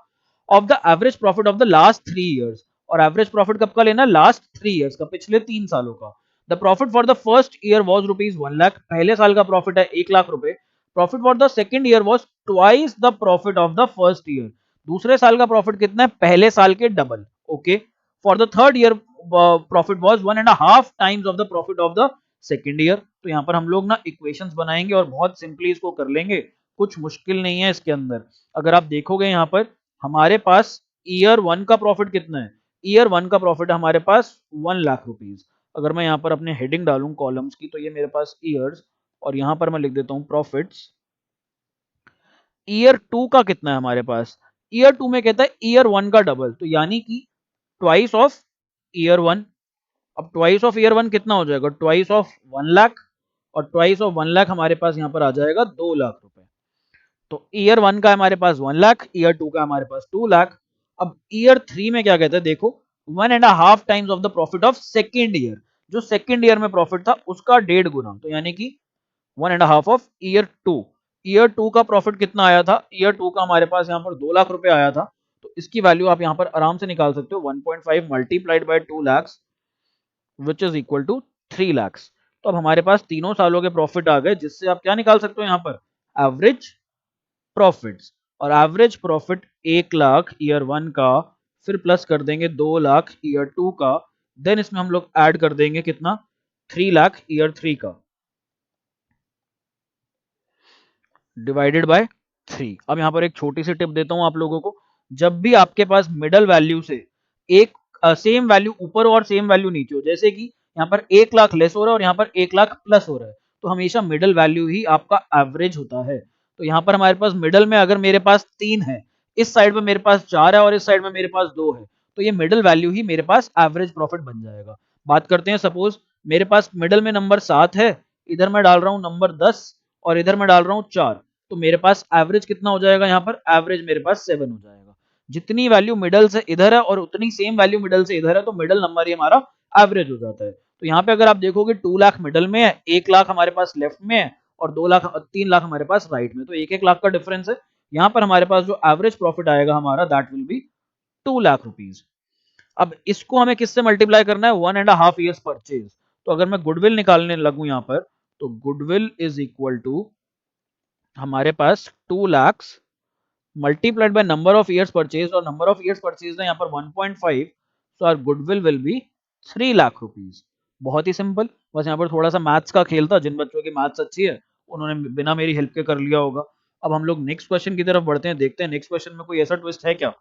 Of the average profit of the last 3 years, और एवरेज प्रॉफिट कब का लेना, लास्ट 3 इयर्स का, पिछले 3 सालों का। The profit for the first year was rupees 1 lakh, पहले साल का प्रॉफिट है 1 लाख रुपए। Profit for the second year was twice the profit of the first year, दूसरे साल का प्रॉफिट कितना है, पहले साल के double. Okay, for the third year profit was 1.5 times of the profit of the second year. तो यहाँ पर हम लोग ना इक्वेशंस बनाएंगे और बहुत सिंपली इसको कर लेंगे, कुछ मुश्किल नहीं है इसके अंदर। अगर आप देखोगे यहाँ पर हमारे पास ईयर 1 का प्रॉफिट कितना है, ईयर 1 का प्रॉफिट है हमारे पास 1 लाख रुपीज। अगर मैं यहाँ पर अपने हेडिंग डालूं कॉलम्स की, तो ये मेरे पास ईयर्स, और यहाँ पर मैं लिख देता हूँ प्रॉफिट्स। ईयर 2 का कितना है हमारे पास, ईयर 2 में कहता है ईयर 1 का डबल, तो यानी कि ट्वाइस ऑफ ईयर 1। अब ट्वाइस ऑफ ईयर 1 कितना हो जाएगा, ट्वाइस ऑफ 1 लाख, और ट्वाइस ऑफ 1 लाख हमारे पास यहाँ पर आ जाएगा 2 लाख रुपए। तो ईयर 1 का हमारे पास 1 लाख, ईयर 2 का हमारे पास 2 लाख। अब ईयर 3 में क्या कहते हैं, देखो 1.5 times of the profit of second year, जो सेकेंड ईयर में प्रॉफिट था उसका 1.5 गुना, तो यानी कि 1.5 ऑफ ईयर 2। ईयर 2 का प्रॉफिट कितना आया था, ईयर 2 का हमारे पास यहाँ पर 2 लाख रुपए आया था। तो इसकी वैल्यू आप यहाँ पर आराम से निकाल सकते हो, 1.5 multiplied by 2 lakh which is equal to 3 lakh. तो अब हमारे पास तीनों सालों के प्रॉफिट आ गए, जिससे आप क्या निकाल सकते हो यहाँ पर, एवरेज प्रॉफिट्स। और एवरेज प्रॉफिट 1 लाख ईयर 1 का, फिर प्लस कर देंगे 2 लाख ईयर 2 का, देन इसमें हम लोग ऐड कर देंगे कितना, 3 लाख ईयर 3 का, डिवाइडेड बाय 3। अब यहाँ पर एक छोटी सी टिप देता हूं आप लोगों को, जब भी आपके पास मिडल वैल्यू से एक सेम वैल्यू ऊपर और सेम वैल्यू नीचे हो, जैसे कि यहाँ पर 1 लाख लेस हो रहा है और यहाँ पर 1 लाख प्लस हो रहा है, तो हमेशा मिडल वैल्यू ही आपका एवरेज होता है। तो यहाँ पर हमारे पास मिडल में अगर मेरे पास 3 है, इस साइड में मेरे पास 4 है और इस साइड में मेरे पास 2 है, तो ये मिडल वैल्यू ही मेरे पास एवरेज प्रॉफिट बन जाएगा। बात करते हैं, सपोज मेरे पास मिडल में नंबर 7 है, इधर मैं डाल रहा हूँ नंबर 10 और इधर मैं डाल रहा हूँ 4, तो मेरे पास एवरेज कितना हो जाएगा, यहाँ पर एवरेज मेरे पास 7 हो जाएगा। जितनी वैल्यू मिडल से इधर है और उतनी सेम वैल्यू मिडल से इधर है, तो मिडल नंबर ही हमारा एवरेज हो जाता है। तो यहाँ पे अगर आप देखोगे 2 लाख मिडल में है, 1 लाख हमारे पास लेफ्ट में है और 2 लाख 3 लाख हमारे पास राइट में, तो 1-1 लाख का डिफरेंस है। यहाँ पर हमारे पास जो एवरेज प्रॉफिट आएगा हमारा, that will B 2 lakh rupees. अब इसको हमें किससे मल्टीप्लाई करना है, 1.5 ईयर्स परचेज। तो अगर मैं गुडविल निकालने लगूं यहाँ पर, तो गुडविल इज इक्वल टू हमारे पास 2 lakh multiplied by number of years purchase, और नंबर ऑफ इयर्स परचेज है यहाँ पर 1.5, so our goodwill will be 3 lakh rupees. बहुत ही सिंपल, बस यहाँ पर थोड़ा सा मैथ्स का खेल था, जिन बच्चों की मैथ्स अच्छी है उन्होंने बिना मेरी हेल्प के कर लिया होगा। अब हम लोग नेक्स्ट क्वेश्चन की तरफ बढ़ते हैं, देखते हैं नेक्स्ट क्वेश्चन में कोई ऐसा ट्विस्ट है क्या।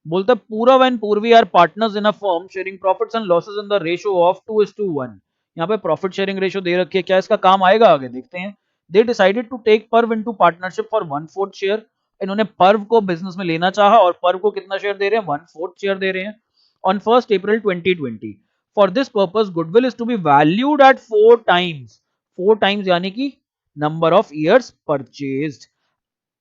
बोलता है Purav and Purvi are partners in a firm sharing profits and losses in the ratio of 2:1। यहाँ पे प्रॉफिट शेयरिंग रेशियो दे रखी है, क्या इसका काम आएगा आगे देखते हैं। दे डिसाइडेड टू टेक पर्व इनटू पार्टनरशिप फॉर 1/4 शेयर। इन्होंने पर्व को बिजनेस में लेना चाहा और पर्व को कितना शेयर दे रहे हैं, 1/4 शेयर दे रहे हैं। On 1 April 2020 for this purpose goodwill is to be valued at 4 times, 4 times यानी कि नंबर ऑफ इयर्स परचेज्ड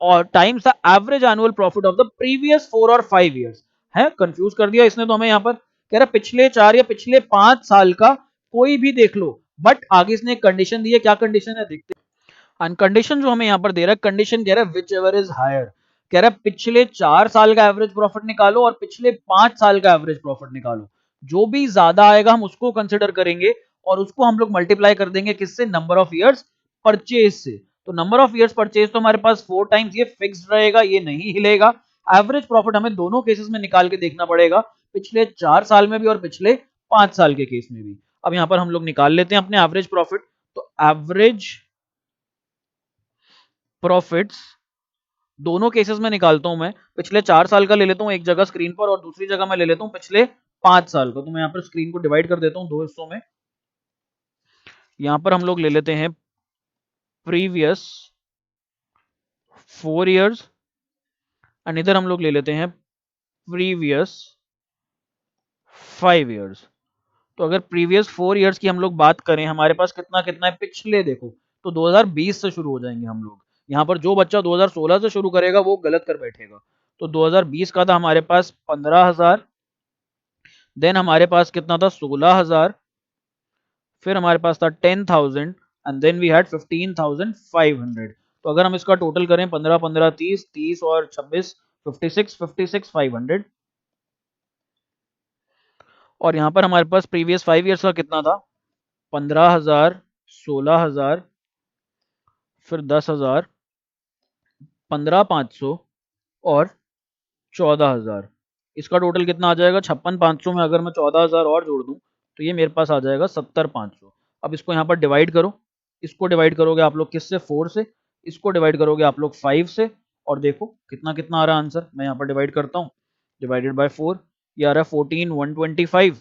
और times the average annual profit of the previous 4 और 5 इयर्स। है कंफ्यूज कर दिया इसने तो हमें, यहाँ पर कह रहा पिछले 4 या पिछले 5 साल का कोई भी देख लो, बट आगे इसने एक कंडीशन दी है, क्या कंडीशन है देखते हैं। एंड कंडीशन जो हमें यहाँ पर दे रहा है, कंडीशन कह रहा है विच एवर इज हायर, कह रहा है पिछले 4 साल का एवरेज प्रॉफिट निकालो और पिछले 5 साल का एवरेज प्रॉफिट निकालो, जो भी ज्यादा आएगा हम उसको कंसिडर करेंगे और उसको हम लोग मल्टीप्लाई कर देंगे किससे, नंबर ऑफ ईयर्स परचेज से। तो नंबर ऑफ ईयर्स परचेज तो हमारे पास 4 टाइम्स, ये फिक्स्ड रहेगा, ये नहीं हिलेगा। एवरेज प्रॉफिट हमें दोनों केसेस में निकाल के देखना पड़ेगा, पिछले 4 साल में भी और पिछले 5 साल के केस में भी। अब यहां पर हम लोग निकाल लेते हैं अपने एवरेज प्रॉफिट। तो एवरेज प्रॉफिट्स दोनों केसेस में निकालता हूं मैं, पिछले 4 साल का ले लेता हूं एक जगह स्क्रीन पर और दूसरी जगह मैं ले लेता हूं पिछले 5 साल का। तो मैं यहां पर स्क्रीन को डिवाइड कर देता हूं 2 हिस्सों में। यहां पर हम लोग ले लेते हैं प्रीवियस 4 इयर्स एंड इधर हम लोग ले लेते हैं प्रीवियस 5 इयर्स। तो अगर प्रीवियस 4 इयर्स की हम लोग बात करें, हमारे पास कितना कितना है पिछले, देखो तो 2020 से शुरू हो जाएंगे हम लोग। यहाँ पर जो बच्चा 2016 से शुरू करेगा वो गलत कर बैठेगा। तो 2020 का था हमारे पास 15,000, देन हमारे पास कितना था 16,000, फिर हमारे पास था 10,000 एंड देन वी हैड 15,500। तो अगर हम इसका टोटल करें 15 15 30 30 और 26 56 और यहाँ पर हमारे पास प्रीवियस 5 इयर्स का कितना था 15,000 16,000 फिर 10,000 15,500 और 14,000। इसका टोटल कितना आ जाएगा 56,500 में अगर मैं 14,000 और जोड़ दूं तो ये मेरे पास आ जाएगा 70,500। अब इसको यहाँ पर डिवाइड करो, इसको डिवाइड करोगे आप लोग किससे 4 से, इसको डिवाइड करोगे आप लोग 5 से, और देखो कितना कितना आ रहा है आंसर। मैं यहाँ पर डिवाइड करता हूँ, डिवाइडेड बाय 4, ये आ रहा है 14,125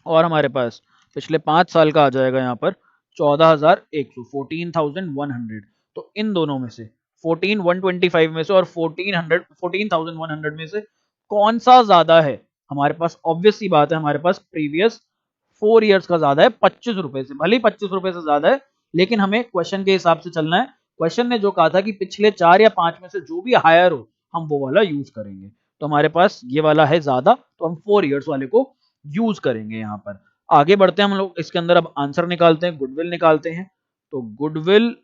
और हमारे पास पिछले 5 साल का आ जाएगा यहाँ पर 14,100 14,100। तो इन दोनों में से 14,125 में से और 14,100 में से कौन सा ज्यादा है हमारे पास, ऑब्वियस सी बात है हमारे पास प्रीवियस 4 इयर्स का ज्यादा है 25 रुपए से। भले ही 25 रुपए से ज्यादा है लेकिन हमें क्वेश्चन के हिसाब से चलना है। क्वेश्चन ने जो कहा था कि पिछले 4 या 5 में से जो भी हायर हो हम वो वाला यूज करेंगे। तो हमारे पास ये वाला है ज्यादा, तो हम 4 इयर्स वाले को यूज करेंगे। यहाँ पर आगे बढ़ते हैं हम लोग, इसके अंदर अब आंसर निकालते हैं, गुडविल निकालते हैं। तो goodwill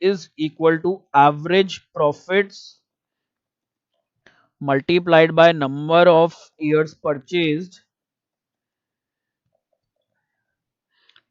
is equal to average profits multiplied by number of years purchased,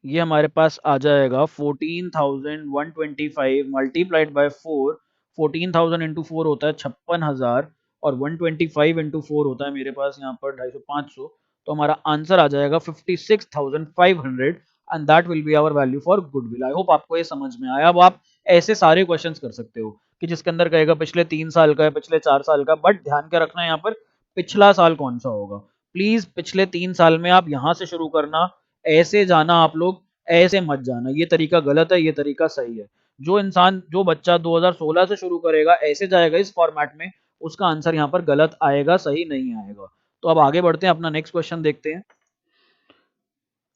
ये हमारे पास आ जाएगा 14,125 मल्टीप्लाइड बाय 4। 14,000 इंटू 4 होता है 56,000 और 125 इंटू 4 होता है मेरे पास यहाँ पर 250 500। तो हमारा आंसर आ जाएगा 56,500 and that will be our value for goodwill. I hope आपको ये समझ में आया। अब आप ऐसे सारे क्वेश्चंस कर सकते हो कि जिसके अंदर कहेगा पिछले 3 साल का है, पिछले 4 साल का, बट ध्यान के रखना है यहाँ पर पिछला साल कौन सा होगा। प्लीज पिछले 3 साल में आप यहाँ से शुरू करना, ऐसे जाना आप लोग, ऐसे मत जाना, ये तरीका गलत है, ये तरीका सही है। जो बच्चा 2016 से शुरू करेगा ऐसे जाएगा इस फॉर्मेट में, उसका आंसर यहाँ पर गलत आएगा, सही नहीं आएगा। तो अब आगे बढ़ते हैं, अपना नेक्स्ट क्वेश्चन देखते हैं।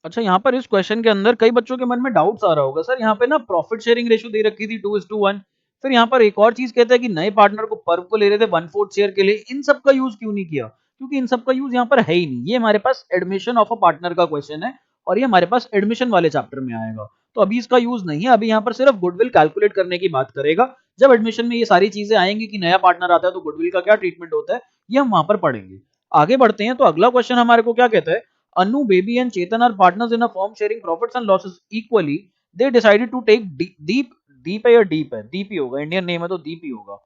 अच्छा, यहाँ पर इस क्वेश्चन के अंदर कई बच्चों के मन में डाउट्स आ रहा होगा, सर यहाँ पे ना प्रॉफिट शेयरिंग रेशियो दे रखी थी 2:1, फिर यहाँ पर एक और चीज कहते हैं कि नए पार्टनर को पर्व को ले रहे थे 1/4 शेयर के लिए, इन सब का यूज क्यों नहीं किया? क्योंकि इन सब का यूज यहाँ पर है ही नहीं। ये हमारे पास एडमिशन ऑफ अ पार्टनर का क्वेश्चन है और ये हमारे पास एडमिशन वाले चैप्टर में आएगा, तो अभी इसका यूज नहीं है। अभी यहाँ पर सिर्फ गुडविल कैलकुलेट करने की बात करेगा। जब एडमिशन में ये सारी चीजें आएंगी कि नया पार्टनर आता है तो गुडविल का क्या ट्रीटमेंट होता है, ये हम वहां पर पढ़ेंगे। आगे बढ़ते हैं, तो अगला क्वेश्चन हमारे को क्या कहता है, Anu, Baby and Chetan are partners in a firm sharing profits and losses equally. They decided to take Deep है या Deep है, DP होगा, इंडियन नेम है तो DP होगा,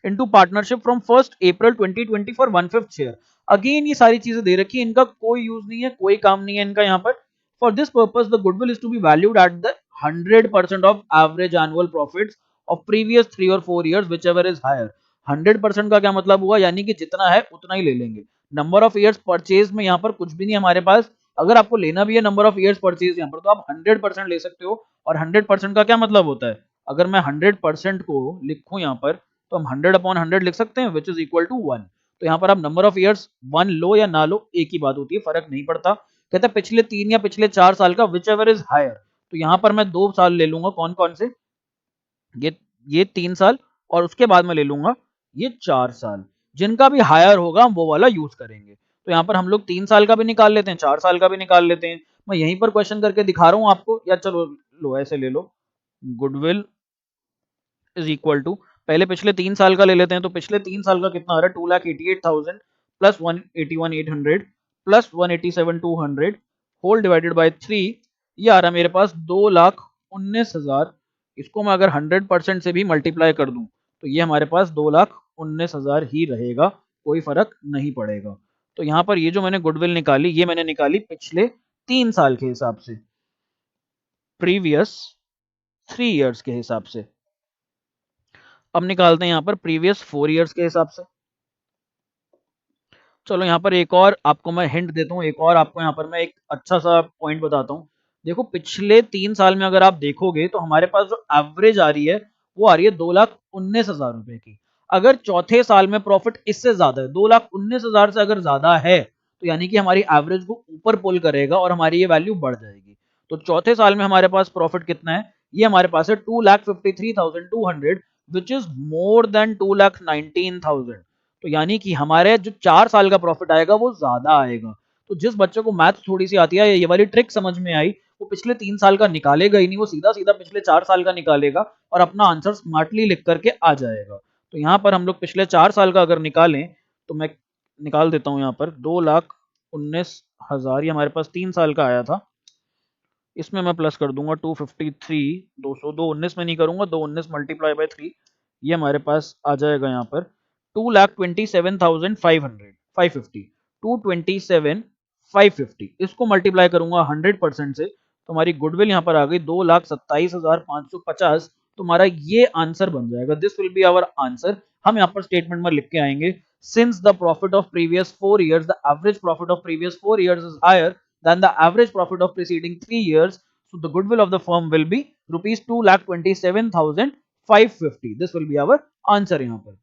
into partnership from 1st April 2020 for 1/5 share. Again ये सारी चीजें दे रखी है, इनका कोई यूज नहीं है, कोई काम नहीं है इनका यहाँ पर। For this purpose, the goodwill is to be valued at the 100% of average annual profits of previous 3 or 4 years, whichever is higher. 100% का क्या मतलब हुआ, यानी कि जितना है उतना ही ले लेंगे। नंबर ऑफ ईयर्स परचेज में यहाँ पर कुछ भी नहीं हमारे पास। अगर आपको लेना भी है नंबर ऑफ ईयर्स परचेज यहाँ पर, तो आप 100% ले सकते हो। और 100% का क्या मतलब होता है, अगर मैं 100% को लिखूं यहाँ पर, तो हम 100/100 लिख सकते हैं, विच इज इक्वल टू 1। तो यहाँ पर आप नंबर ऑफ ईयर्स 1 लो या ना लो, एक ही बात होती है, फर्क नहीं पड़ता। कहता है पिछले 3 या पिछले 4 साल का, विच एवर इज हायर। तो यहाँ पर मैं 2 साल ले लूंगा, कौन कौन से, ये 3 साल, और उसके बाद में ले लूंगा ये 4 साल। जिनका भी हायर होगा हम वो वाला यूज करेंगे। तो यहाँ पर हम लोग 3 साल का भी निकाल लेते हैं, 4 साल का भी निकाल लेते हैं। मैं यहीं पर क्वेश्चन करके दिखा रहा हूं आपको, या चलो लो ऐसे ले लो, गुडविल इज इक्वल टू, पहले पिछले 3 साल का ले लेते हैं। तो पिछले 3 साल का कितना आ रहा है, 2,88,000 plus 181,800 plus 187,200 whole divided by 3 ये आ रहा है मेरे पास 2,19,000। इसको मैं अगर 100% से भी मल्टीप्लाई कर दूं तो ये हमारे पास 2,19,000 ही रहेगा, कोई फर्क नहीं पड़ेगा। तो यहाँ पर ये जो मैंने गुडविल निकाली, ये मैंने निकाली पिछले 3 साल के हिसाब से, प्रीवियस 3 इयर्स के हिसाब से। अब निकालते हैं यहाँ पर प्रीवियस 4 इयर्स के हिसाब से। चलो यहाँ पर एक और आपको मैं हिंट देता हूँ, एक और आपको यहाँ पर मैं एक अच्छा सा पॉइंट बताता हूँ। देखो पिछले 3 साल में अगर आप देखोगे तो हमारे पास जो एवरेज आ रही है वो आ रही है 2,19,000 रुपए की। अगर चौथे साल में प्रॉफिट इससे ज्यादा है, 2,19,000 से अगर ज्यादा है तो यानी कि हमारी एवरेज को ऊपर पुल करेगा और हमारी ये वैल्यू बढ़ जाएगी। तो चौथे साल में हमारे पास प्रॉफिट कितना है, ये हमारे पास है 2,53,200 विच इज मोर देन 2,19,000। तो यानी कि हमारे जो 4 साल का प्रॉफिट आएगा वो ज्यादा आएगा। तो जिस बच्चे को मैथ थोड़ी सी आती है, ये वाली ट्रिक समझ में आई, वो पिछले 3 साल का निकालेगा ही नहीं, वो सीधा सीधा पिछले 4 साल का निकालेगा और अपना आंसर स्मार्टली लिख करके आ जाएगा। तो यहाँ पर हम लोग पिछले 4 साल का अगर निकालें तो मैं निकाल देता हूँ यहाँ पर 2,19,000, ये हमारे पास 3 साल का आया था। इसमें मैं प्लस कर दूंगा 253 200, 219 में नहीं करूंगा, 219 मल्टीप्लाई बाय 3, ये हमारे पास आ जाएगा यहाँ पर 2,27,500 550 227,550। इसको मल्टीप्लाई करूंगा 100% से तो हमारी गुडविल यहाँ पर आ गई 2,27,550। तुम्हारा ये आंसर बन जाएगा, this will be our answer. हम यहाँ पर स्टेटमेंट में लिख के आएंगे, since the profit of previous 4 years, the average profit of previous 4 years is higher than the average profit of preceding 3 years, so the goodwill of the firm will be rupees 2,27,550. This will be our answer यहाँ पर।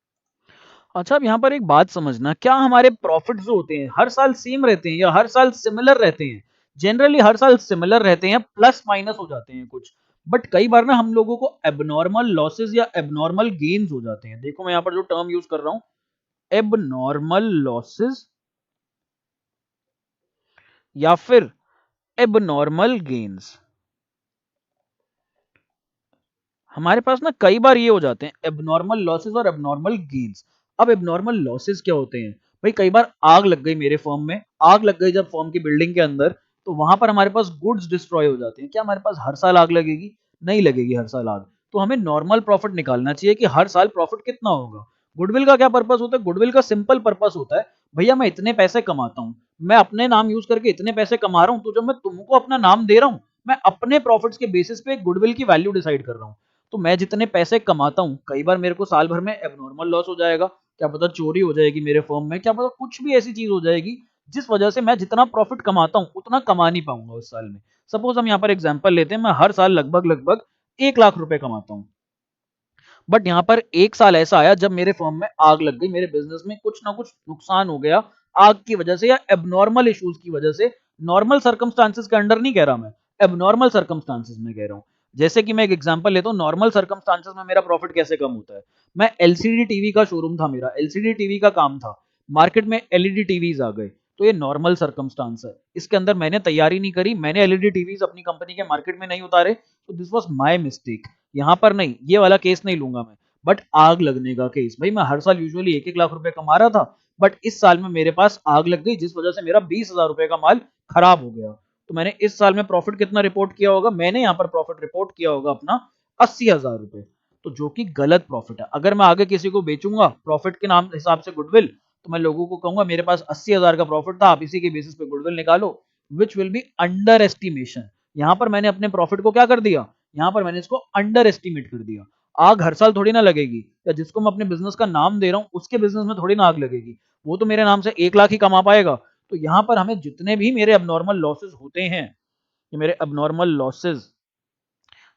अच्छा अब यहाँ पर एक बात समझना, क्या हमारे प्रॉफिट जो होते हैं हर साल सेम रहते हैं या हर साल सिमिलर रहते हैं? जनरली हर साल सिमिलर रहते हैं, प्लस माइनस हो जाते हैं कुछ, बट कई बार ना हम लोगों को एबनॉर्मल लॉसेस या एबनॉर्मल गेन्स हो जाते हैं। देखो मैं यहाँ पर जो टर्म यूज कर रहा हूं, एबनॉर्मल लॉसेस या फिर एबनॉर्मल गेन्स। हमारे पास ना कई बार ये हो जाते हैं एबनॉर्मल लॉसेस और एबनॉर्मल गेन्स। अब एबनॉर्मल लॉसेस क्या होते हैं भाई, कई बार आग लग गई मेरे फर्म में, आग लग गई जब फर्म की बिल्डिंग के अंदर, तो वहां पर हमारे पास गुड्स डिस्ट्रॉय हो जाते हैं। क्या हमारे पास हर साल आग लगेगी? नहीं लगेगी हर साल आग। तो हमें नॉर्मल प्रॉफिट निकालना चाहिए कि हर साल प्रॉफिट कितना होगा। गुडविल का क्या पर्पस होता है? गुडविल का सिंपल पर्पस होता है, भैया मैं इतने पैसे कमाता हूँ, मैं अपने नाम यूज करके इतने पैसे कमा रहा हूँ, तो जब मैं तुमको अपना नाम दे रहा हूँ, मैं अपने प्रॉफिट्स के बेसिस पे गुडविल की वैल्यू डिसाइड कर रहा हूँ। तो मैं जितने पैसे कमाता हूँ, कई बार मेरे को साल भर में एबनॉर्मल लॉस हो जाएगा, क्या पता चोरी हो जाएगी मेरे फर्म में, क्या पता कुछ भी ऐसी चीज हो जाएगी जिस वजह से मैं जितना प्रॉफिट कमाता हूँ उतना कमा नहीं पाऊंगा उस साल में। सपोज हम यहाँ पर एग्जांपल लेते हैं, मैं हर साल लगभग लगभग 1 लाख रुपए कमाता हूँ, बट यहाँ पर एक साल ऐसा आया जब मेरे फर्म में आग लग गई, मेरे बिजनेस में कुछ ना कुछ नुकसान हो गया आग की वजह से या एबनॉर्मल इश्यूज की वजह से। नॉर्मल सर्कमस्टांसेस के अंडर नहीं कह रहा मैं, एबनॉर्मल सर्कमस्टांसेस में कह रहा हूँ। जैसे कि मैं एक एग्जांपल लेता हूँ, नॉर्मल सर्कमस्टांसेस में मेरा प्रॉफिट कैसे कम होता है। मैं एलसीडी टीवी का शोरूम था, मेरा एलसीडी टीवी का काम था, मार्केट में एलईडी टीवीज आ गए, तो ये नॉर्मल सर्कमस्टांस है, इसके अंदर मैंने तैयारी नहीं करी, मैंने एलईडी टीवीज अपनी कंपनी के मार्केट में नहीं उतारे, तो दिस वाज माय मिस्टेक। यहाँ पर नहीं, ये वाला केस नहीं लूंगा मैं। बट आग लगने का केस, भाई मैं हर साल यूजुअली 1-1 लाख रुपए कमा रहा था, बट इस साल में मेरे पास आग लग गई जिस वजह से मेरा 20,000 रुपए का माल खराब हो गया। तो मैंने इस साल में प्रॉफिट कितना रिपोर्ट किया होगा? मैंने यहाँ पर प्रॉफिट रिपोर्ट किया होगा अपना 80,000 रुपए, तो जो कि गलत प्रॉफिट है। अगर मैं आगे किसी को बेचूंगा प्रॉफिट के नाम हिसाब से गुडविल, तो मैं लोगों को कहूंगा मेरे पास 80,000 का प्रॉफिट था, आप इसी के बेसिस पे गुडविल निकालो, which will be under estimation. यहाँ पर मैंने अपने प्रॉफिट को क्या कर दिया, यहाँ पर मैंने इसको अंडर एस्टिमेट कर दिया। आग हर साल थोड़ी ना लगेगी, या जिसको मैं अपने बिजनेस का नाम दे रहा हूँ उसके बिजनेस में थोड़ी ना आग लगेगी, वो तो मेरे नाम से 1 लाख ही कमा पाएगा। तो यहाँ पर हमें जितने भी मेरे अबनॉर्मल लॉसेस होते हैं, ये मेरे अबनॉर्मल लॉसेस,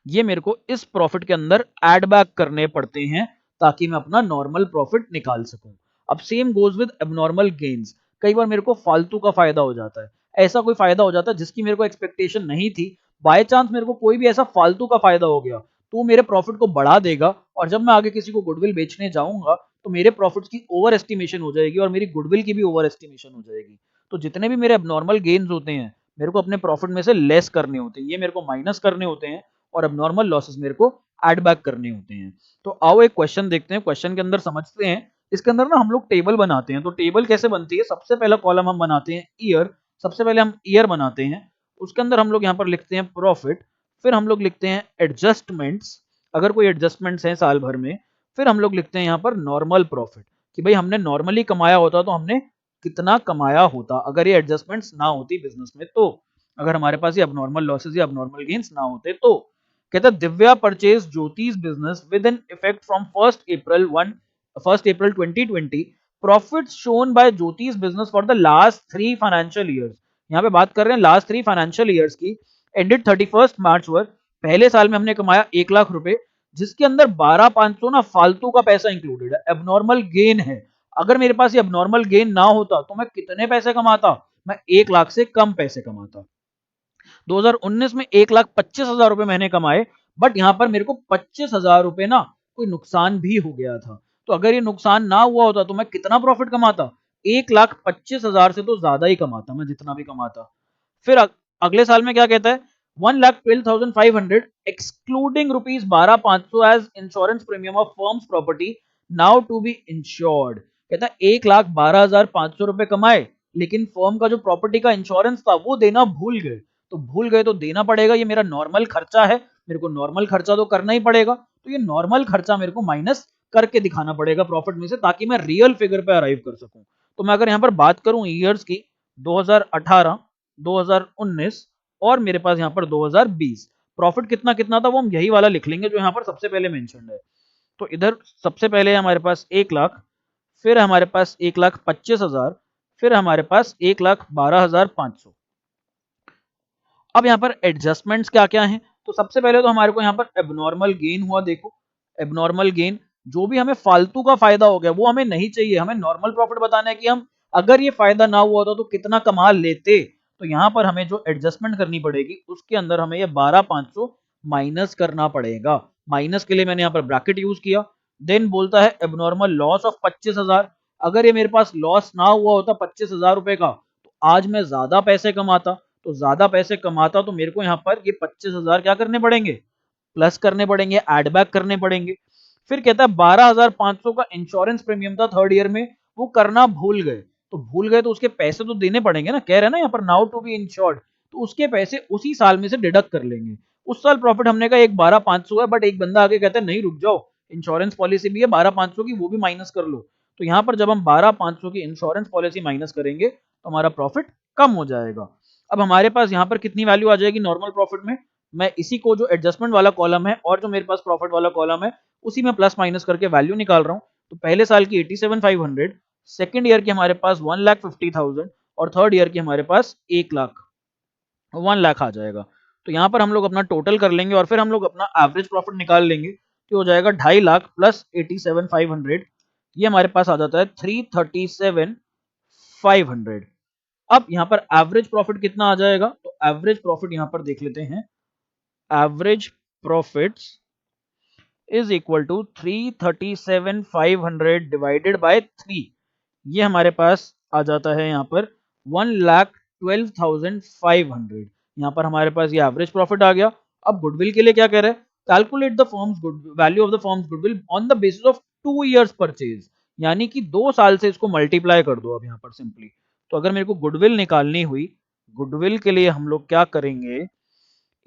ये मेरे को इस प्रॉफिट के अंदर एड बैक करने पड़ते हैं ताकि मैं अपना नॉर्मल प्रॉफिट निकाल सकूं। अब same goes with abnormal gains. कई बार मेरे को फालतू का फायदा हो जाता है, ऐसा कोई फायदा हो जाता है जिसकी मेरे को एक्सपेक्टेशन नहीं थी, बाय चांस मेरे को कोई भी ऐसा फालतू का फायदा हो गया, तो मेरे प्रॉफिट को बढ़ा देगा, और जब मैं आगे किसी को गुडविल बेचने जाऊंगा तो मेरे प्रॉफिट्स की ओवर एस्टिमेशन हो जाएगी और मेरी गुडविल की भी ओवर एस्टिमेशन हो जाएगी। तो जितने भी मेरे एबनॉर्मल गेन्स होते हैं मेरे को अपने प्रॉफिट में से लेस करने होते हैं, ये मेरे को माइनस करने होते हैं, और एबनॉर्मल लॉसेस मेरे को ऐड बैक करने होते हैं। तो आओ एक क्वेश्चन देखते हैं, क्वेश्चन के अंदर समझते हैं। इसके अंदर ना हम लोग टेबल बनाते हैं, तो टेबल कैसे बनती है, सबसे पहला कॉलम हम बनाते हैं ईयर, सबसे पहले हम ईयर बनाते हैं, उसके अंदर हम लोग यहाँ पर लिखते हैं प्रॉफिट, फिर हम लोग लिखते हैं एडजस्टमेंट्स, अगर कोई एडजस्टमेंट्स हैं साल भर में, फिर हम लोग लिखते हैं यहाँ पर नॉर्मल प्रॉफिट कि भाई हमने नॉर्मली कमाया होता तो हमने कितना कमाया होता अगर ये एडजस्टमेंट्स ना होती बिजनेस में, तो अगर हमारे पास ये अबनॉर्मल लॉसेस या अबनॉर्मल गेन्स ना होते तो। कहता है Divya purchase Jyotish business with an effect from 1 April 2020, profits shown by Jyotish business for the last 3 financial years. यहाँ पे बात कर रहे हैं लास्ट 3 फाइनेंशियल ईयर्स की, एंडेड 31 मार्च वर, पहले साल में हमने कमाया 1 लाख रुपए, जिसके अंदर 12,500 ना फालतू का पैसा इंक्लूडेड है, एबनॉर्मल गेन है। अगर मेरे पास ये एबनॉर्मल गेन ना होता तो मैं कितने पैसे कमाता, मैं 1 लाख से कम पैसे कमाता। 2019 में 1,25,000 रुपए मैंने कमाए, बट यहाँ पर मेरे को 25,000 रुपए ना कोई नुकसान भी हो गया था। तो अगर ये नुकसान ना हुआ होता तो मैं कितना प्रॉफिट कमाता, 1,25,000 से तो ज्यादा ही कमाता मैं जितना भी कमाता। फिर अगले साल में क्या कहता है, 1,12,500 excluding rupees 12,500 as insurance premium of firms property now to be insured. कहता है 1,12,500 रुपए कमाए, लेकिन फर्म का जो प्रॉपर्टी का इंश्योरेंस था वो देना भूल गए, तो भूल गए तो देना पड़ेगा, ये मेरा नॉर्मल खर्चा है, मेरे को नॉर्मल खर्चा तो करना ही पड़ेगा, तो ये नॉर्मल खर्चा मेरे को माइनस करके दिखाना पड़ेगा प्रॉफिट में से, ताकि मैं रियल फिगर पे अराइव कर सकूं। तो मैं अगर यहाँ पर बात करूं ईयर्स की, 2018, 2019 और मेरे पास यहाँ पर 2020, प्रॉफिट कितना कितना था वो हम यही वाला लिख लेंगे जो यहाँ पर सबसे पहले मेंशन्ड है। तो इधर सबसे पहले हमारे पास 1 लाख, फिर हमारे पास 1,25,000, फिर हमारे पास 1,12,500। अब यहाँ पर एडजस्टमेंट्स क्या क्या हैं, तो सबसे पहले तो हमारे को यहाँ पर एबनॉर्मल गेन हुआ, देखो एबनॉर्मल गेन, जो भी हमें फालतू का फायदा हो गया वो हमें नहीं चाहिए, हमें नॉर्मल प्रॉफिट बताना है कि हम अगर ये फायदा ना हुआ होता तो कितना कमा लेते। तो यहाँ पर हमें जो एडजस्टमेंट करनी पड़ेगी उसके अंदर हमें ये 12,500 माइनस करना पड़ेगा। माइनस के लिए मैंने यहाँ पर ब्रैकेट यूज किया। देन बोलता है एबनॉर्मल लॉस ऑफ 25,000, अगर ये मेरे पास लॉस ना हुआ होता 25,000 रुपए का तो आज मैं ज्यादा पैसे कमाता, तो ज्यादा पैसे कमाता तो मेरे को यहाँ पर ये 25,000 क्या करने पड़ेंगे, प्लस करने पड़ेंगे, एड बैक करने पड़ेंगे। फिर कहता है 12,500 का इंश्योरेंस प्रीमियम था थर्ड ईयर में, वो करना भूल गए, तो भूल गए तो उसके पैसे तो देने पड़ेंगे ना, कह रहे हैं ना यहाँ पर नाउ टू बी इंश्योर्ड, तो उसके पैसे उसी साल में से डिडक्ट कर लेंगे। उस साल प्रॉफिट हमने कहा एक 12,500 है, बट एक बंदा आगे कहता है नहीं रुक जाओ, इंश्योरेंस पॉलिसी भी है 12,500 की, वो भी माइनस कर लो। तो यहाँ पर जब हम 12,500 की इंश्योरेंस पॉलिसी माइनस करेंगे तो हमारा प्रॉफिट कम हो जाएगा। अब हमारे पास यहाँ पर कितनी वैल्यू आ जाएगी नॉर्मल प्रॉफिट में, मैं इसी को जो एडजस्टमेंट वाला कॉलम है और जो मेरे पास प्रॉफिट वाला कॉलम है उसी में प्लस माइनस करके वैल्यू निकाल रहा हूँ। तो पहले साल की 87,500, सेकेंड ईयर की हमारे पास 1,50,000 और थर्ड ईयर की हमारे पास 1 लाख 1 लाख आ जाएगा। तो यहाँ पर हम लोग अपना टोटल कर लेंगे और फिर हम लोग अपना एवरेज प्रॉफिट निकाल लेंगे, तो हो जाएगा 2.5 लाख प्लस 87,500, ये हमारे पास आ जाता है 337,500। अब यहाँ पर एवरेज प्रॉफिट कितना आ जाएगा, तो एवरेज प्रॉफिट यहाँ पर देख लेते हैं, average profits is equal to 337,500 divided by 3, ये हमारे पास आ जाता है यहाँ पर 1,12,500। यहाँ पर हमारे पास ये एवरेज प्रॉफिट आ गया। अब गुडविल के लिए क्या कह रहे हैं, calculate the firms good value of the firms goodwill on the basis of 2 years purchase, यानी कि 2 साल से इसको मल्टीप्लाई कर दो। अब यहाँ पर सिंपली, तो अगर मेरे को गुडविल निकालनी हुई, गुडविल के लिए हम लोग क्या करेंगे,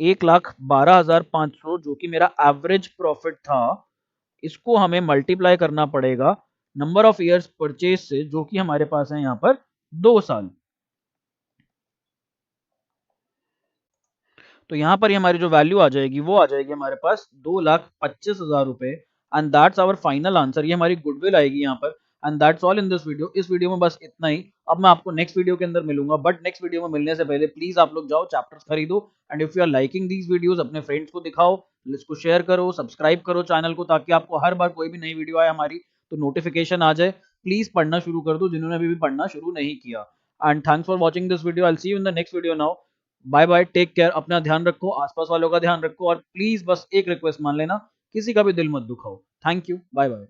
1,12,500 जो कि मेरा एवरेज प्रॉफिट था, इसको हमें मल्टीप्लाई करना पड़ेगा नंबर ऑफ इयर्स परचेज से, जो कि हमारे पास है यहाँ पर 2 साल। तो यहाँ पर हमारी जो वैल्यू आ जाएगी वो आ जाएगी हमारे पास 2,25,000 रुपए, and that's our final answer, ये हमारी गुडविल आएगी यहाँ पर। And that's all in this video, इस वीडियो में बस इतना ही। अब मैं आपको नेक्स्ट वीडियो के अंदर मिलूंगा, बट नेक्स्ट वीडियो में मिलने से पहले प्लीज आप लोग जाओ चैप्टर्स खरीदो, and if you are liking these videos अपने फ्रेंड्स को दिखाओ, इसको शेयर करो, सब्सक्राइब करो चैनल को, ताकि आपको हर बार कोई भी नई वीडियो आए हमारी तो नोटिफिकेशन आ जाए। प्लीज पढ़ना शुरू कर दो जिन्होंने अभी भी पढ़ना शुरू नहीं किया। And thanks for watching this video, I will see you in the next video now. Bye bye, take care, अपना ध्यान रखो, आसपास वालों का ध्यान रखो, और प्लीज बस एक रिक्वेस्ट मान लेना, किसी का भी दिल मत दुखाओ। Thank you, bye bye.